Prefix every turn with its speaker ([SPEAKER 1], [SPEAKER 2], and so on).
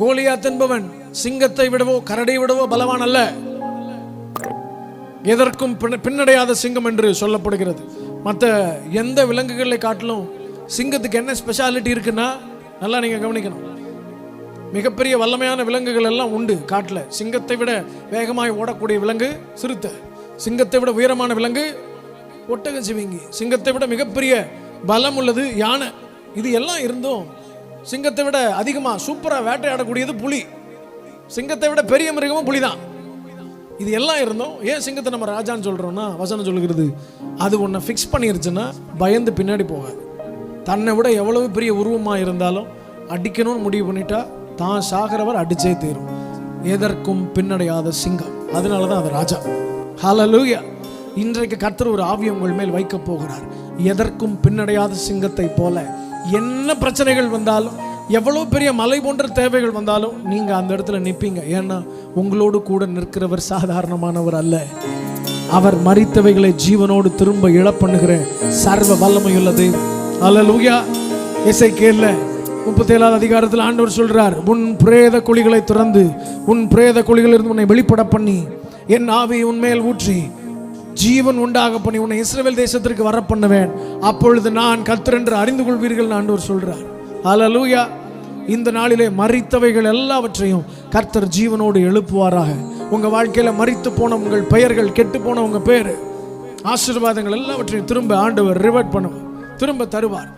[SPEAKER 1] கோலியாத் என்பவன் சிங்கத்தை விடவோ கரடை விடவோ பலவான் அல்ல, எதற்கும் பின்னடையாத சிங்கம் என்று சொல்லப்படுகிறது. மற்ற எந்த விலங்குகளை காட்டிலும் சிங்கத்துக்கு என்ன ஸ்பெஷாலிட்டி இருக்குன்னா, நல்லா நீங்க கவனிக்கணும். மிகப்பெரிய வல்லமையான விலங்குகள் எல்லாம் உண்டு காட்டில். சிங்கத்தை விட வேகமாய் ஓடக்கூடிய விலங்கு சிறுத்தை, சிங்கத்தை விட உயரமான விலங்கு ஒட்டகச்சிவிங்கி, சிங்கத்தை விட மிகப்பெரிய பலம் உள்ளது யானை. இது எல்லாம் இருந்தும் சிங்கத்தை விட அதிகமாக சூப்பராக வேட்டையாடக்கூடியது புலி. சிங்கத்தை விட பெரிய மிருகமும் புலி தான். இது எல்லாம் இருந்தோம் ஏன் சிங்கத்தை நம்ம ராஜான்னு சொல்கிறோம்னா, வசனம் சொல்லுகிறது, அது ஒன்றை ஃபிக்ஸ் பண்ணிருச்சுன்னா பயந்து பின்னாடி போகாது. தன்னை விட எவ்வளவு பெரிய உருவமாக இருந்தாலும் அடிக்கணும்னு முடிவு பண்ணிட்டா தான் சாகிறவர் அடிச்சே தீரும். எதற்கும் பின்னடையாத சிங்கம், அதனால தான் அது ராஜா. ஹல்லேலூயா. இன்றைக்கு கர்த்தர் ஒரு ஆவி உங்கள் மேல் வைக்க போகிறார். எதற்கும் பின்னடையாத சிங்கத்தை போல என்ன பிரச்சனைகள் வந்தாலும், எவ்வளவு பெரிய மலை போன்ற தேவைகள் வந்தாலும் நீங்க அந்த இடத்துல நிற்பீங்க. ஏன்னா உங்களோடு கூட நிற்கிறவர் சாதாரணமானவர் அல்ல. அவர் மரித்தவைகளை ஜீவனோடு திரும்ப இழப்பண்ணுகிற சர்வ வல்லமையுள்ளது. ஹல்லேலூயா. எசேக்கியேல் 37வது அதிகாரத்தில் ஆண்டவர் சொல்றார், உன் பிரேத குழிகளை திறந்து உன் பிரேத குழிகளிலிருந்து உன்னை வெளிப்பட பண்ணி என் ஆவியை உன்மேல் ஊற்றி ஜீவன் உண்டாக பண்ணி உன்னை இஸ்ரவேல் தேசத்திற்கு வர பண்ணுவேன். அப்பொழுது நான் கர்த்தர் என்று அறிந்து கொள்வீர்கள் ஆண்டவர் சொல்றார். ஹல்லேலூயா. இந்த நாளிலே மரித்தவைகள் எல்லாவற்றையும் கர்த்தர் ஜீவனோடு எழுப்புவாராக. உங்க வாழ்க்கையில மரித்து போன உங்கள் பெயர்கள், கெட்டு போன உங்க பேர், ஆசீர்வாதங்கள் எல்லாவற்றையும் திரும்ப ஆண்டவர் ரிவர்ட் பண்ணுவார், திரும்ப தருவார்.